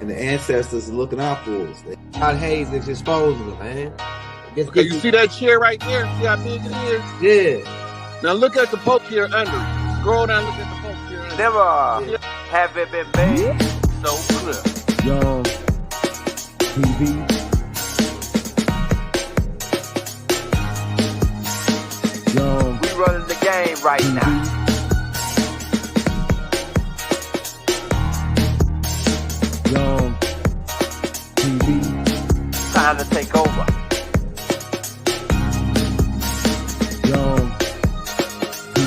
and the ancestors are looking out for us. God Hayes is exposing them, man. Okay, you see that chair right there? See how big it is? Yeah. Now look at the poke here under it. Scroll down, look at the poke here under it. Never have it been made so clear. Young TV. Young. We running the game right now. Young TV. Time to take over. Young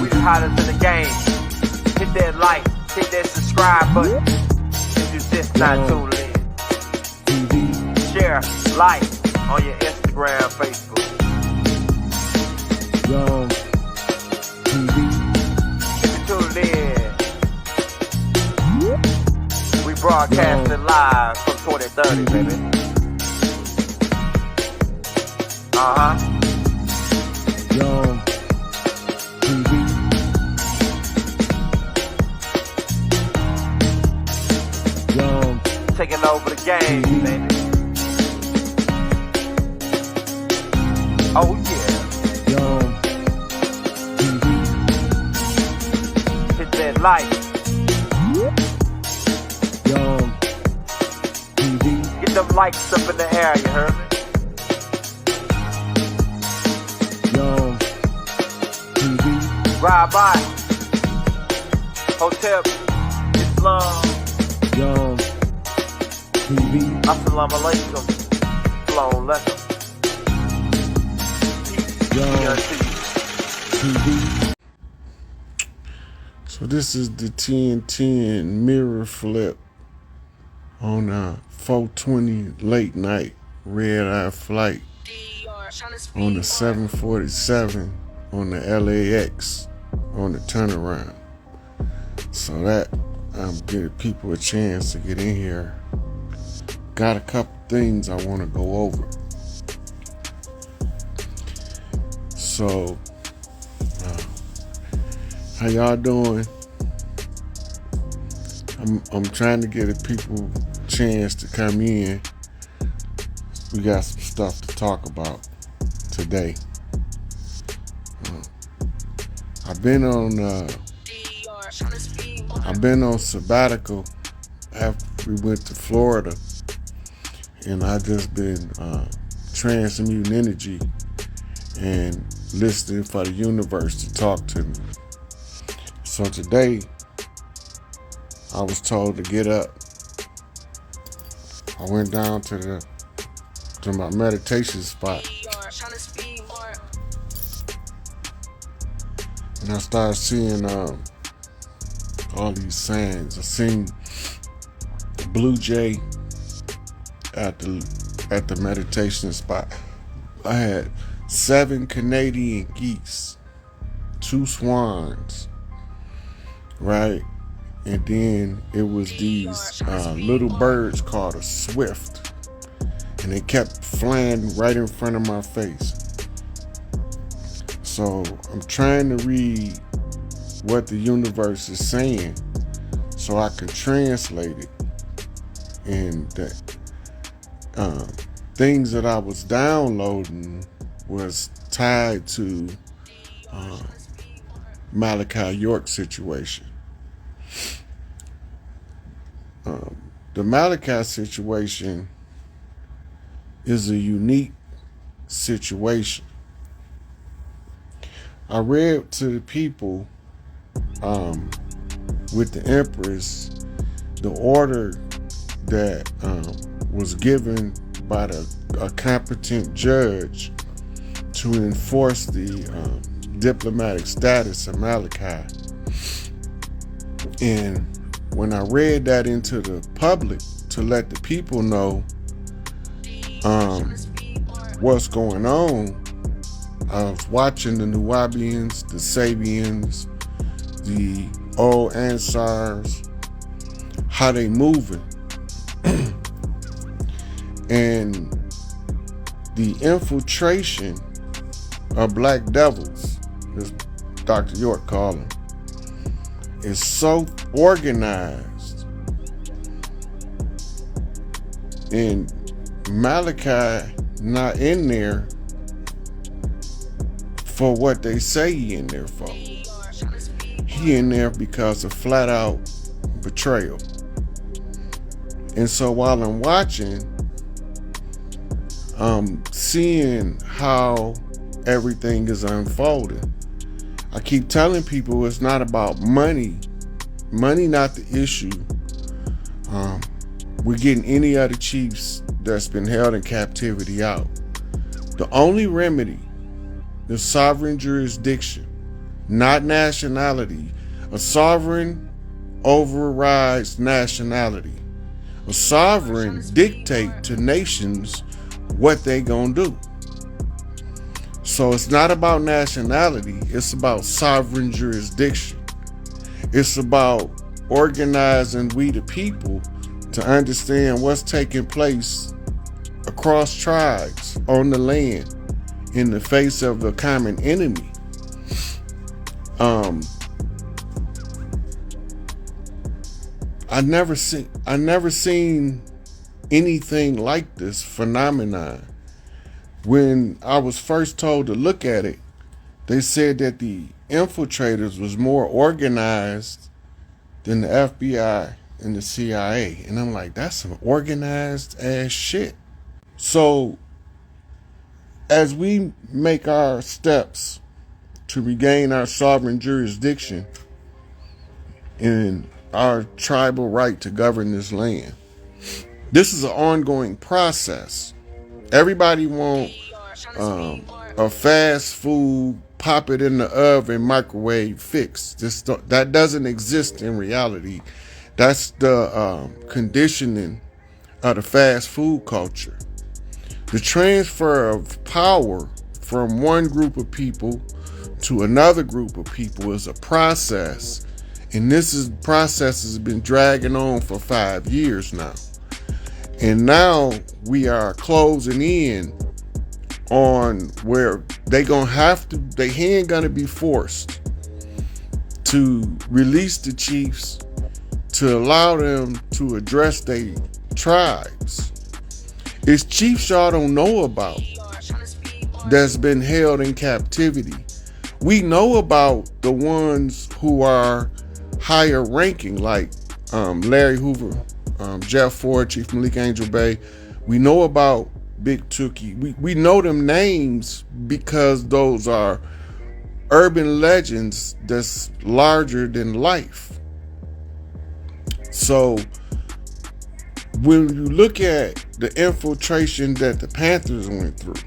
We the hottest in the game. Hit that like, hit that subscribe button. If you just not tuned in. TV. Share, like on your Instagram, Facebook. Young TV. If you tuned in, we broadcasting live from 2030, baby. Young TV. Young Taking over the game, baby. Oh yeah. Young TV. Hit that like. Young TV. Get them likes up in the air, you heard me? Young TV. Ride by. Hotel Islam. Young TV. Assalamu alaikum. Flown letter. Young Peace. TV. So this is the 10-10 mirror flip on a 420 late night red eye flight on the 747 on the LAX on the turnaround. So that I'm giving people a chance to get in here. Got a couple things I want to go over. So how y'all doing? I'm trying to get the people a chance to come in. We got some stuff to talk about today. I've been on sabbatical after we went to Florida, and I just been transmuting energy and listening for the universe to talk to me. So today, I was told to get up. I went down to my meditation spot, and I started seeing all these signs. I seen a blue jay at the meditation spot. I had 7 Canadian geese, 2 swans, right? And then it was these little birds called a swift, and they kept flying right in front of my face. So I'm trying to read what the universe is saying so I can translate it. And the things that I was downloading was tied to Malachi York situation. The Malachi situation is a unique situation. I read to the people with the Empress the order that was given by a competent judge to enforce the diplomatic status of Malachi. And when I read that into the public to let the people know what's going on, I was watching the Nuwabians, the Sabians, the old Ansars, how they moving. And the infiltration of black devils, as Dr. York called them, is so organized And Malachi not in there for what they say he in there for. He in there because of flat out betrayal. And so while I'm watching, I'm seeing how everything is unfolding. I keep telling people it's not about money. Money not the issue. We're getting any other chiefs that's been held in captivity out. The only remedy is sovereign jurisdiction, not nationality. A sovereign overrides nationality. A sovereign dictate to nations what they gonna do. So it's not about nationality, it's about sovereign jurisdiction. It's about organizing we the people to understand what's taking place across tribes on the land in the face of the common enemy. I never seen anything like this phenomenon. When I was first told to look at it, they said that the infiltrators was more organized than the FBI and the CIA. And I'm like, that's some organized ass shit. So as we make our steps to regain our sovereign jurisdiction and our tribal right to govern this land, this is an ongoing process. Everybody want a fast food, pop it in the oven, microwave fix. That doesn't exist in reality. That's the conditioning of the fast food culture. The transfer of power from one group of people to another group of people is a process. And process has been dragging on for 5 years now. And now we are closing in on where they ain't gonna be forced to release the chiefs to allow them to address their tribes. It's chiefs y'all don't know about that's been held in captivity. We know about the ones who are higher ranking, like Larry Hoover, Jeff Ford, Chief Malik Angel Bay. We know about Big Tookie. We know them names because those are urban legends that's larger than life. So when you look at the infiltration that the Panthers went through,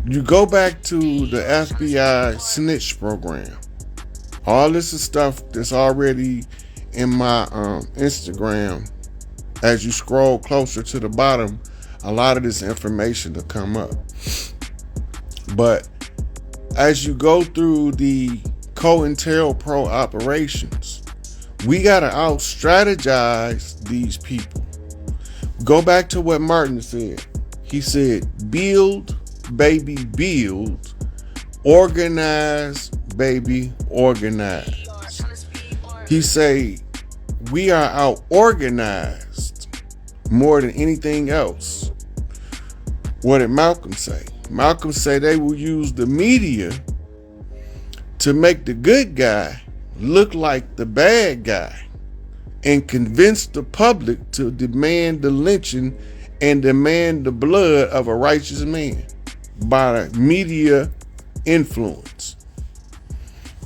you go back to the FBI snitch program. All this is stuff that's already in my Instagram. As you scroll closer to the bottom, a lot of this information will come up. But as you go through the COINTELPRO operations, we got to out-strategize these people. Go back to what Martin said. He said, build, baby, build. Organize, baby, organize. He say, we are out-organized more than anything else. What did Malcolm say? Malcolm say they will use the media to make the good guy look like the bad guy and convince the public to demand the lynching and demand the blood of a righteous man by media influence.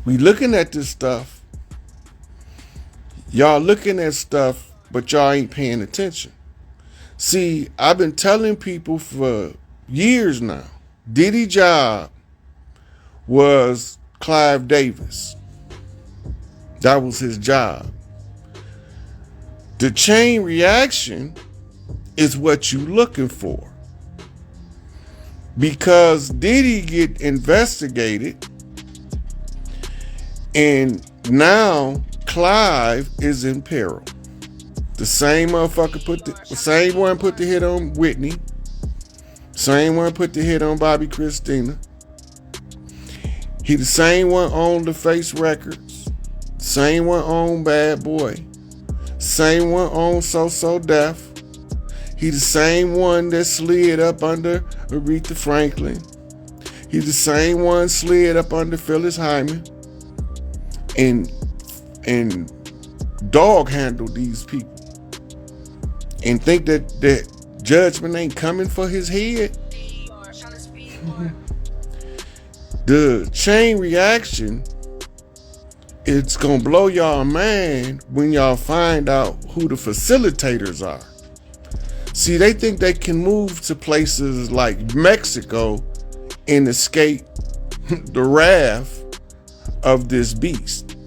We looking at this stuff. Y'all looking at stuff, but y'all ain't paying attention. See, I've been telling people for years now, Diddy job was Clive Davis. That was his job. The chain reaction is what you looking for. Because Diddy get investigated, and now Clive is in peril. The same motherfucker same one put the hit on Whitney. Same one put the hit on Bobby Christina. He the same one owned the Face Records. Same one owned Bad Boy. Same one owned So So Def. He the same one that slid up under Aretha Franklin. He the same one slid up under Phyllis Hyman and dog handle these people and think that judgment ain't coming for his head. The chain reaction, it's gonna blow y'all mind when y'all find out who the facilitators are. See, they think they can move to places like Mexico and escape the wrath of this beast.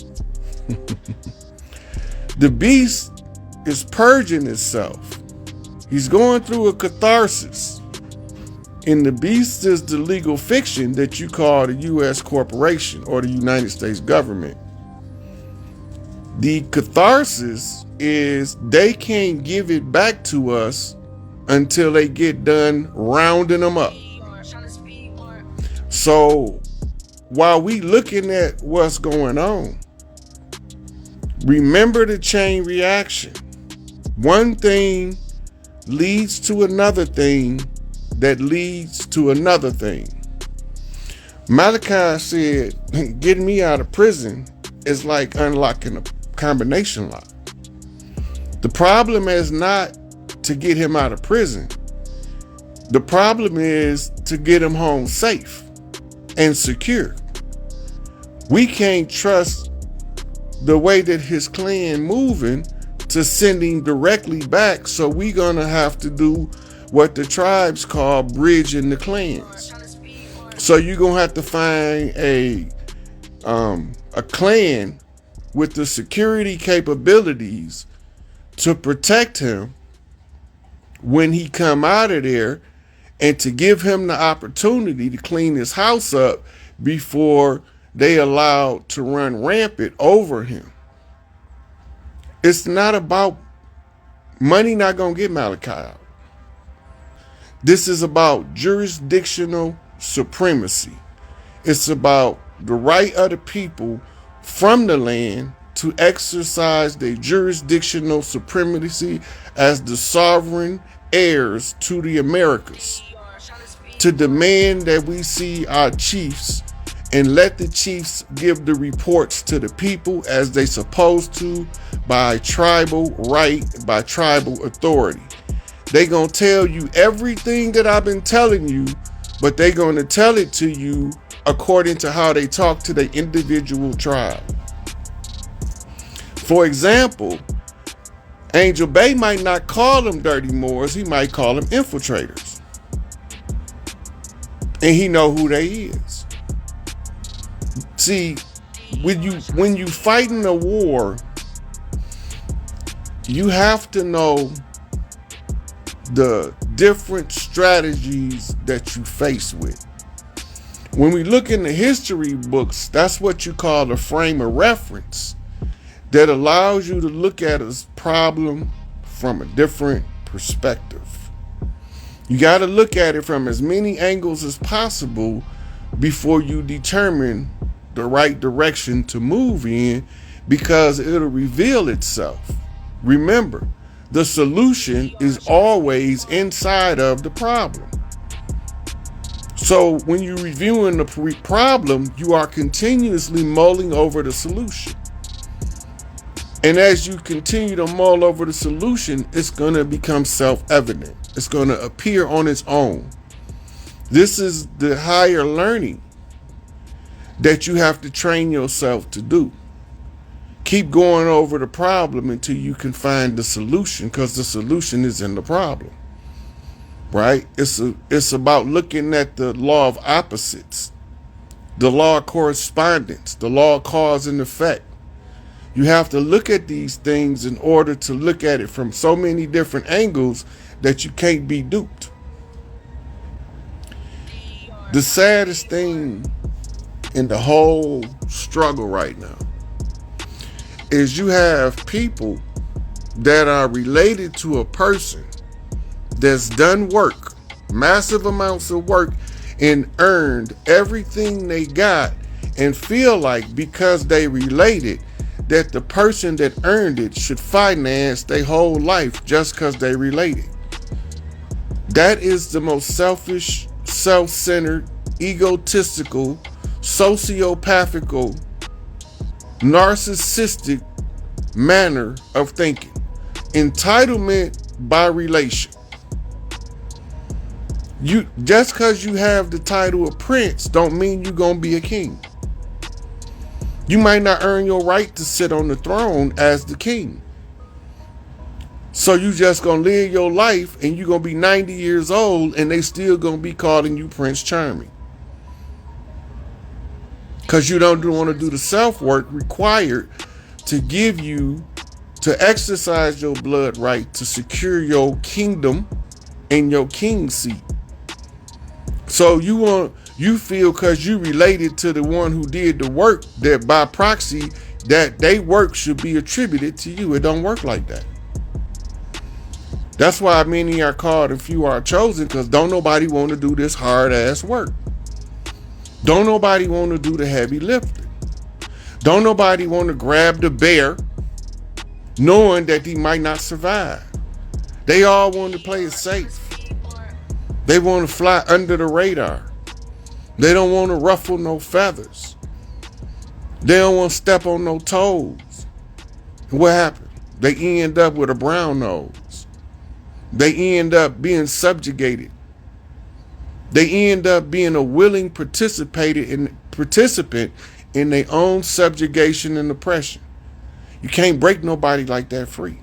The beast is purging itself. He's going through a catharsis. And the beast is the legal fiction that you call the U.S. corporation or the United States government. The catharsis is they can't give it back to us until they get done rounding them up. So while we looking at what's going on, remember the chain reaction. One thing leads to another thing that leads to another thing. Malachi said, getting me out of prison is like unlocking a combination lock. The problem is not to get him out of prison. The problem is to get him home safe and secure. We can't trust the way that his clan moving to send him directly back, so we gonna have to do what the tribes call bridging the clans. So you're gonna have to find a clan with the security capabilities to protect him when he come out of there, and to give him the opportunity to clean his house up before they allowed to run rampant over him. It's not about money, not gonna get Malachi out. This is about jurisdictional supremacy. It's about the right of the people from the land to exercise their jurisdictional supremacy as the sovereign heirs to the Americas. To demand that we see our chiefs and let the chiefs give the reports to the people as they supposed to by tribal right, by tribal authority. They gonna tell you everything that I've been telling you, but they gonna tell it to you according to how they talk to their individual tribe. For example, Angel Bay might not call them dirty Moors, he might call them infiltrators. And he know who they is. See, when you fighting a war, you have to know the different strategies that you face with. When we look in the history books, that's what you call a frame of reference that allows you to look at a problem from a different perspective. You got to look at it from as many angles as possible before you determine the right direction to move in, because it'll reveal itself. Remember, the solution is always inside of the problem. So when you're reviewing the problem, you are continuously mulling over the solution. And as you continue to mull over the solution, it's going to become self-evident. It's going to appear on its own. This is the higher learning that you have to train yourself to do. Keep going over the problem until you can find the solution, because the solution is in the problem, right? It's about looking at the law of opposites, the law of correspondence, the law of cause and effect. You have to look at these things in order to look at it from so many different angles that you can't be duped. The saddest thing in the whole struggle right now is you have people that are related to a person that's done work, massive amounts of work, and earned everything they got, and feel like because they related that the person that earned it should finance their whole life just because they related. That is the most selfish, self-centered, egotistical, sociopathical, narcissistic manner of thinking. Entitlement by relation. You just because you have the title of prince don't mean you're gonna be a king. You might not earn your right to sit on the throne as the king. So you just gonna live your life and you're gonna be 90 years old and they still gonna be calling you Prince Charming. Because you don't want to do the self-work required to give you, to exercise your blood right, to secure your kingdom and your king seat. So you feel because you related to the one who did the work that by proxy that they work should be attributed to you. It don't work like that. That's why many are called and few are chosen, because don't nobody want to do this hard ass work. Don't nobody want to do the heavy lifting. Don't nobody want to grab the bear knowing that he might not survive. They all want to play it safe. They want to fly under the radar. They don't want to ruffle no feathers. They don't want to step on no toes. What happened? They end up with a brown nose. They end up being subjugated. They end up being a willing participant in their own subjugation and oppression. You can't break nobody like that free.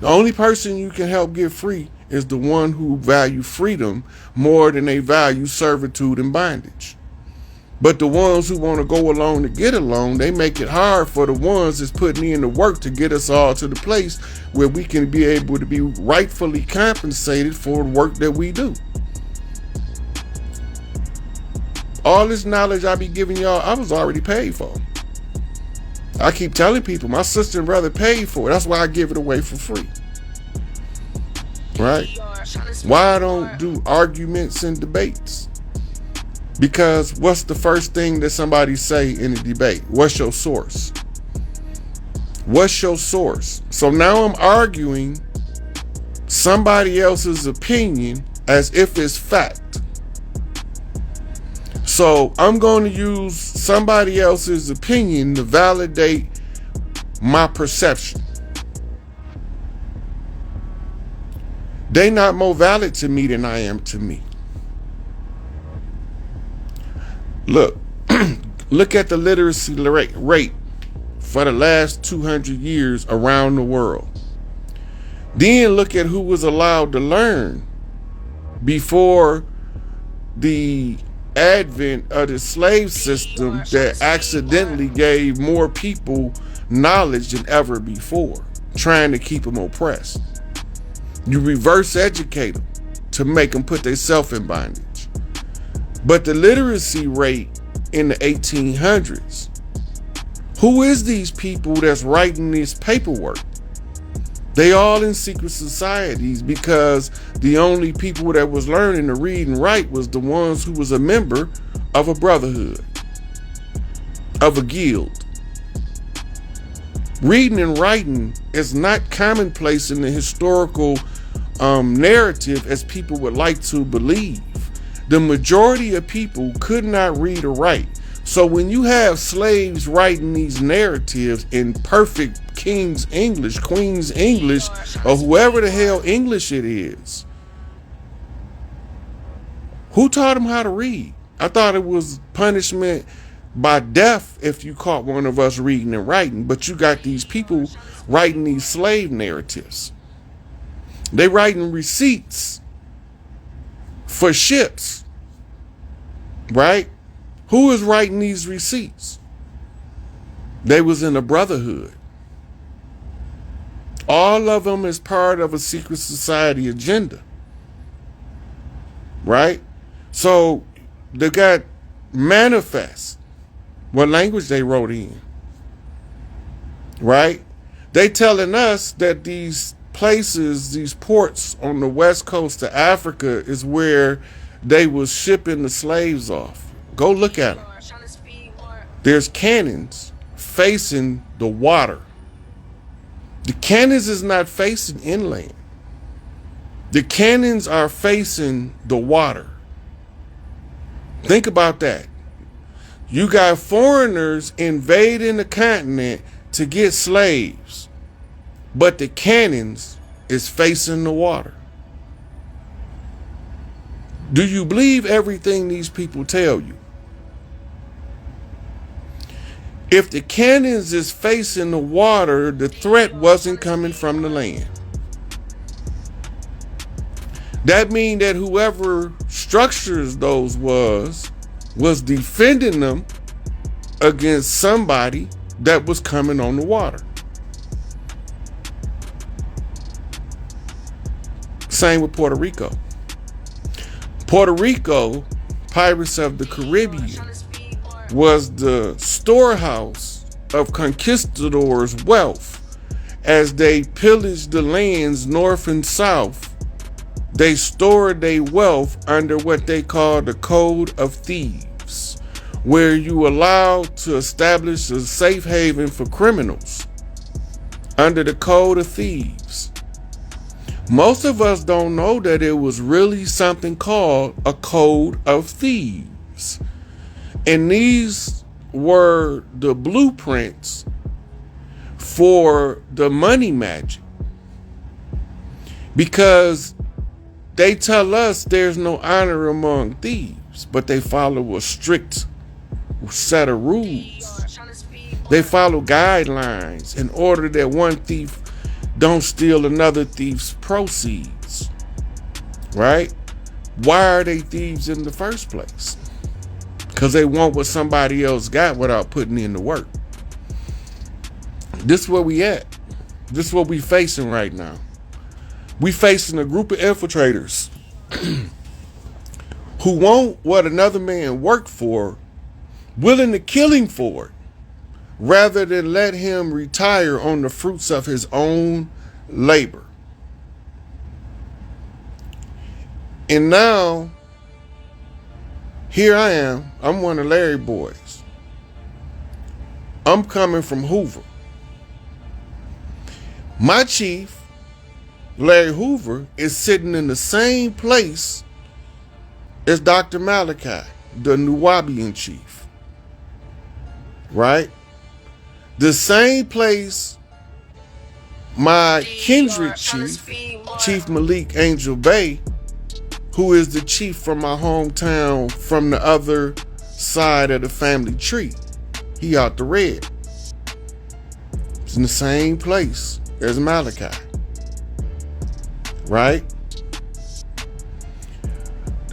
The only person you can help get free is the one who value freedom more than they value servitude and bondage. But the ones who want to go along to get along, they make it hard for the ones that's putting in the work to get us all to the place where we can be able to be rightfully compensated for the work that we do. All this knowledge I be giving y'all, I was already paid for. I keep telling people, my sister and brother paid for it. That's why I give it away for free. Right? Why I don't do arguments and debates? Because what's the first thing that somebody say in a debate? What's your source? What's your source? So now I'm arguing somebody else's opinion as if it's fact. So I'm going to use somebody else's opinion to validate my perception. They're not more valid to me than I am to me. Look, look at the literacy rate for the last 200 years around the world. Then look at who was allowed to learn before the advent of the slave system that accidentally gave more people knowledge than ever before, trying to keep them oppressed. You reverse educate them to make them put themselves in bondage. But the literacy rate in the 1800s, who is these people that's writing this paperwork? They all in secret societies, because the only people that was learning to read and write was the ones who was a member of a brotherhood, of a guild. Reading and writing is not commonplace in the historical narrative as people would like to believe. The majority of people could not read or write. So when you have slaves writing these narratives in perfect King's English, Queen's English, or whoever the hell English it is, who taught them how to read? I thought it was punishment by death if you caught one of us reading and writing, but you got these people writing these slave narratives. They writing receipts for ships, right? Who is writing these receipts? They was in a brotherhood. All of them is part of a secret society agenda, right? So they got manifest what language they wrote in, right? They telling us that these places, these ports on the west coast of Africa is where they was shipping the slaves off. Go look at them. There's cannons facing the water. The cannons is not facing inland. The cannons are facing the water. Think about that. You got foreigners invading the continent to get slaves, but the cannons is facing the water. Do you believe everything these people tell you? If the cannons is facing the water, the threat wasn't coming from the land. That means that whoever structures those was defending them against somebody that was coming on the water. Same with Puerto Rico. Puerto Rico, Pirates of the Caribbean, was the storehouse of conquistadors' wealth. As they pillaged the lands north and south, they stored their wealth under what they call the Code of Thieves, where you allowed to establish a safe haven for criminals under the Code of Thieves. Most of us don't know that it was really something called a Code of Thieves. And these were the blueprints for the money magic. Because they tell us there's no honor among thieves, but they follow a strict set of rules. They follow guidelines in order that one thief don't steal another thief's proceeds, right? Why are they thieves in the first place? Because they want what somebody else got without putting in the work. This is where we at. This is what we facing right now. We facing a group of infiltrators who want what another man worked for, willing to kill him for it, rather than let him retire on the fruits of his own labor. And now, here I am. I'm one of Larry boys. I'm coming from Hoover. My chief, Larry Hoover, is sitting in the same place as Dr. Malachi, the Nuwabian chief. Right? The same place my kindred chief, Chief Malik Angel Bay, who is the chief from my hometown from the other side of the family tree. He out the red. It's in the same place as Malachi. Right?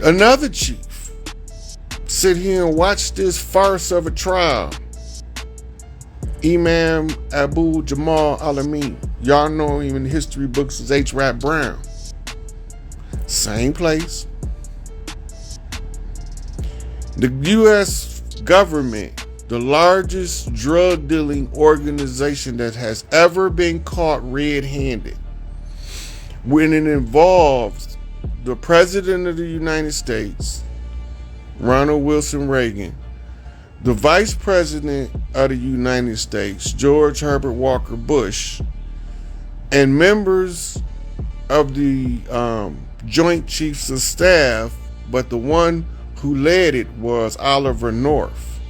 Another chief sit here and watch this farce of a trial. Imam Abu Jamal Al-Amin. Y'all know him in the history books as H. Rap Brown. Same place. The U.S. government, the largest drug dealing organization that has ever been caught red-handed, when it involves the President of the United States, Ronald Wilson Reagan, the Vice President of the United States, George Herbert Walker Bush, and members of the Joint Chiefs of Staff, but the one who led it was Oliver North.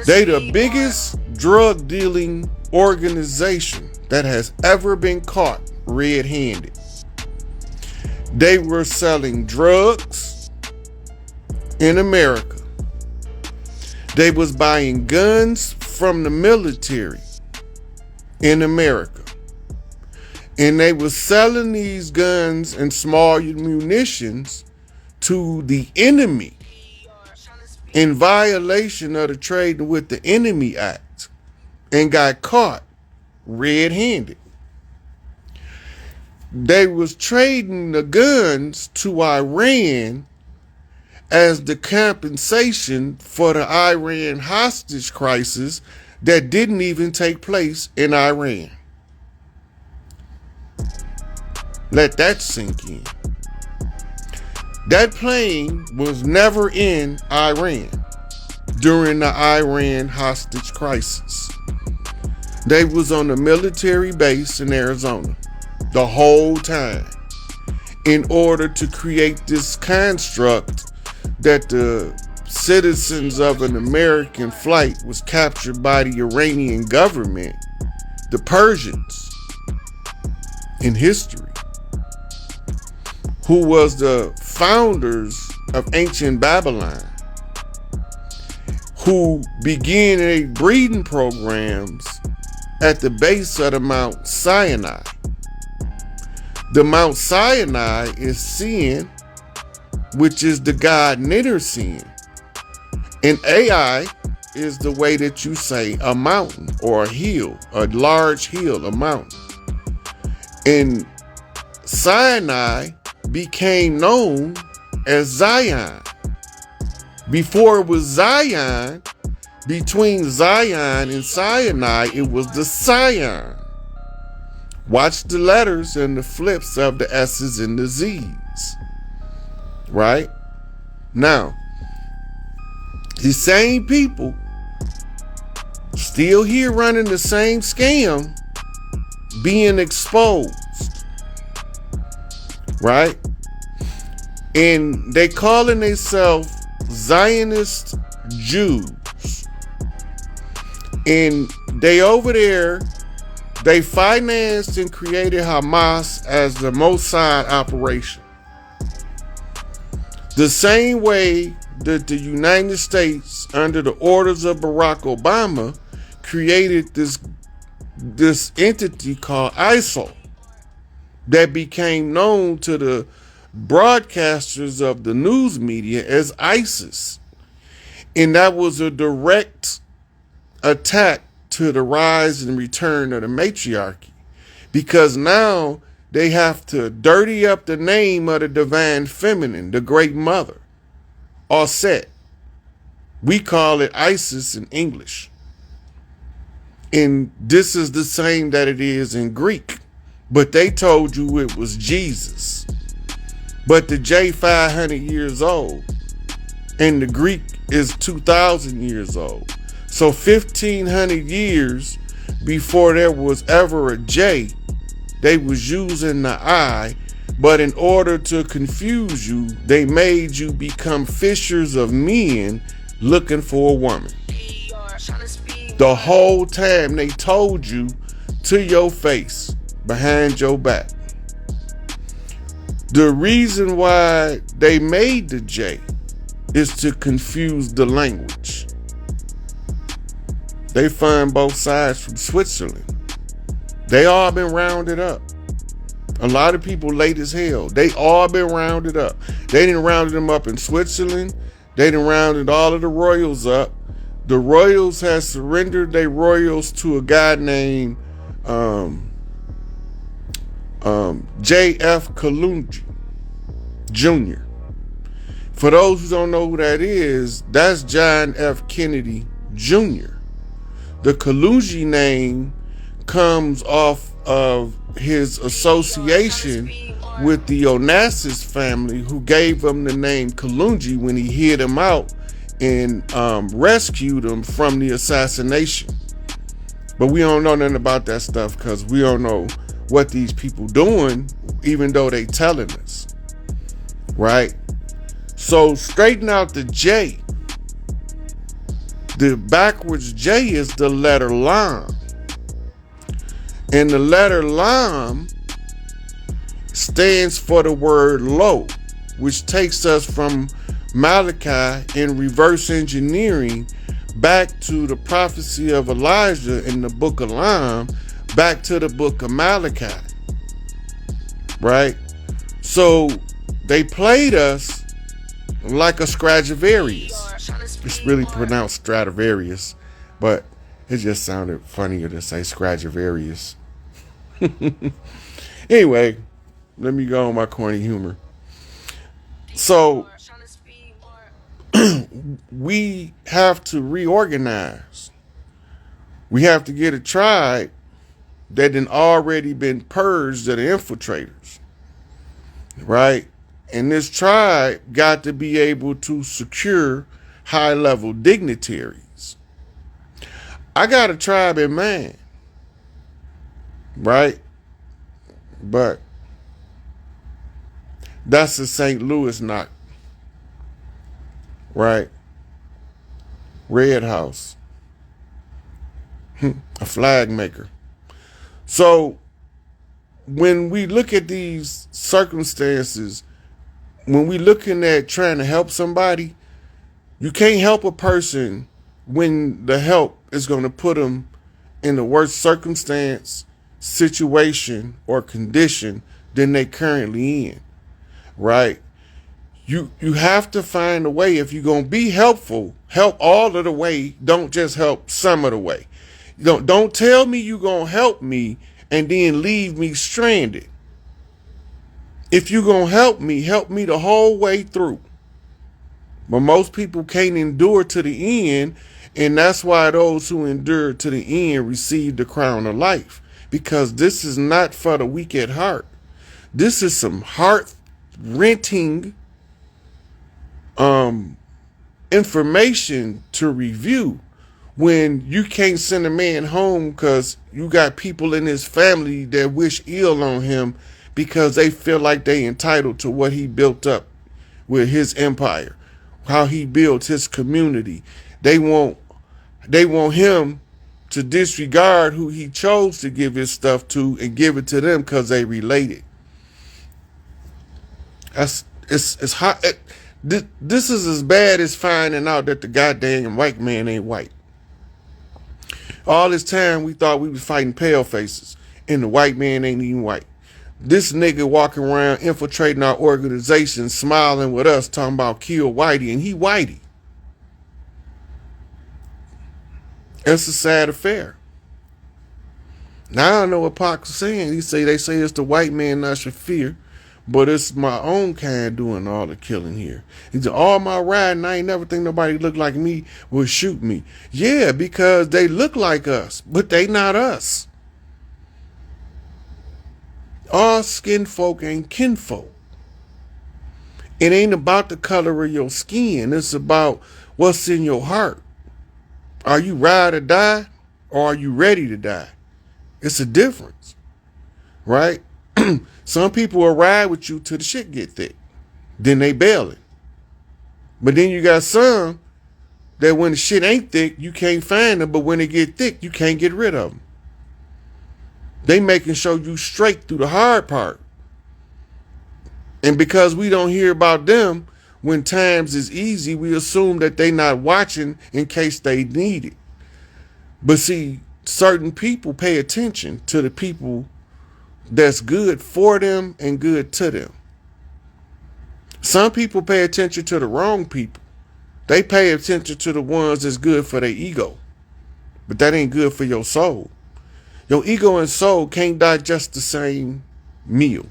They the biggest drug dealing organization that has ever been caught red-handed. They were selling drugs in America. They was buying guns from the military in America. And they was selling these guns and small munitions to the enemy in violation of the Trading with the Enemy Act, and got caught red-handed. They was trading the guns to Iran as the compensation for the Iran hostage crisis that didn't even take place in Iran. Let that sink in. That plane was never in Iran during the Iran hostage crisis. They was on a military base in Arizona the whole time. in order to create this construct that the citizens of an American flight was captured by the Iranian government, the Persians in history, who was the founders of ancient Babylon, who began a breeding programs at the base of the Mount Sinai. The Mount Sinai is sin, which is the God Knitter sin. And AI is the way that you say a mountain or a hill, a large hill, a mountain. And Sinai became known as Zion. Before it was Zion, between Zion and Sinai, it was the Sion. Watch the letters and the flips of the S's and the Z's. Right? Now, the same people still here running the same scam being exposed. Right? And they calling themselves Zionist Jews. And they over there, they financed and created Hamas as the Mossad operation. The same way that the United States, under the orders of Barack Obama, created this entity called ISIL that became known to the broadcasters of the news media as ISIS. And that was a direct attack to the rise and return of the matriarchy, because now they have to dirty up the name of the divine feminine, the great mother, or Set. We call it Isis in English. And this is the same that it is in Greek. But they told you it was Jesus. But the J 500 years old, and the Greek is 2,000 years old. So 1,500 years before there was ever a J, they was using the I, but in order to confuse you, they made you become fishers of men looking for a woman. The whole time they told you to your face, behind your back. The reason why they made the J is to confuse the language. They find both sides from Switzerland. They all been rounded up. A lot of people late as hell. They all been rounded up. They didn't round them up in Switzerland. They didn't rounded all of the royals up. The royals had surrendered their royals to a guy named J.F. Kalungi Jr. For those who don't know who that is, that's John F. Kennedy Jr. The Kalungi name comes off of his association with the Onassis family, who gave him the name Kalungi when he hid him out and rescued him from the assassination. But we don't know nothing about that stuff because we don't know what these people doing, even though they telling us. Right? So straighten out the J. The backwards J is the letter Lam. And the letter Lam stands for the word lo, which takes us from Malachi in reverse engineering back to the prophecy of Elijah in the book of Lam, back to the book of Malachi. Right? So they played us like a Stradivarius. It's really pronounced Stradivarius, but it just sounded funnier to say Stradivarius. Anyway, let me go on my corny humor. So we have to reorganize. We have to get a tribe that had already been purged of the infiltrators. Right? And this tribe got to be able to secure high-level dignitaries. I got a tribe in mind, right? But That's a St. Louis knock, right? Red House, a flag maker. So when we look at these circumstances, when we looking at trying to help somebody, you can't help a person when the help is going to put them in the worst circumstance, situation, or condition than they currently in, right? You have to find a way. If you're going to be helpful, help all of the way. Don't just help some of the way. Don't tell me you're going to help me and then leave me stranded. If you're going to help me the whole way through. But most people can't endure to the end, and that's why those who endure to the end receive the crown of life, because this is not for the weak at heart. This is some heart-wrenching information to review when you can't send a man home because you got people in his family that wish ill on him because they feel like they entitled to what he built up with his empire, how he built his community. They want him to disregard who he chose to give his stuff to and give it to them because they related. It's hot. This is as bad as finding out that the goddamn white man ain't white. All this time we thought we was fighting pale faces and the white man ain't even white. This nigga walking around infiltrating our organization, smiling with us, talking about kill Whitey, and he Whitey. It's a sad affair. Now I know what Pac was saying. They say it's the white man I should fear, but it's my own kind doing all the killing here. He said, all my riding, I ain't never think nobody look like me will shoot me. Yeah, because they look like us, but they not us. All skin folk ain't kinfolk. It ain't about the color of your skin. It's about what's in your heart. Are you ride or die, or are you ready to die? It's a difference, right? Some people will ride with you till the shit get thick. Then they bail it. But then you got some that when the shit ain't thick, you can't find them. But when it get thick, you can't get rid of them. They making sure you straight through the hard part. And because we don't hear about them when times is easy, we assume that they not watching in case they need it. But see, certain people pay attention to the people that's good for them and good to them. Some people pay attention to the wrong people. They pay attention to the ones that's good for their ego. But that ain't good for your soul. Your ego and soul can't digest the same meal.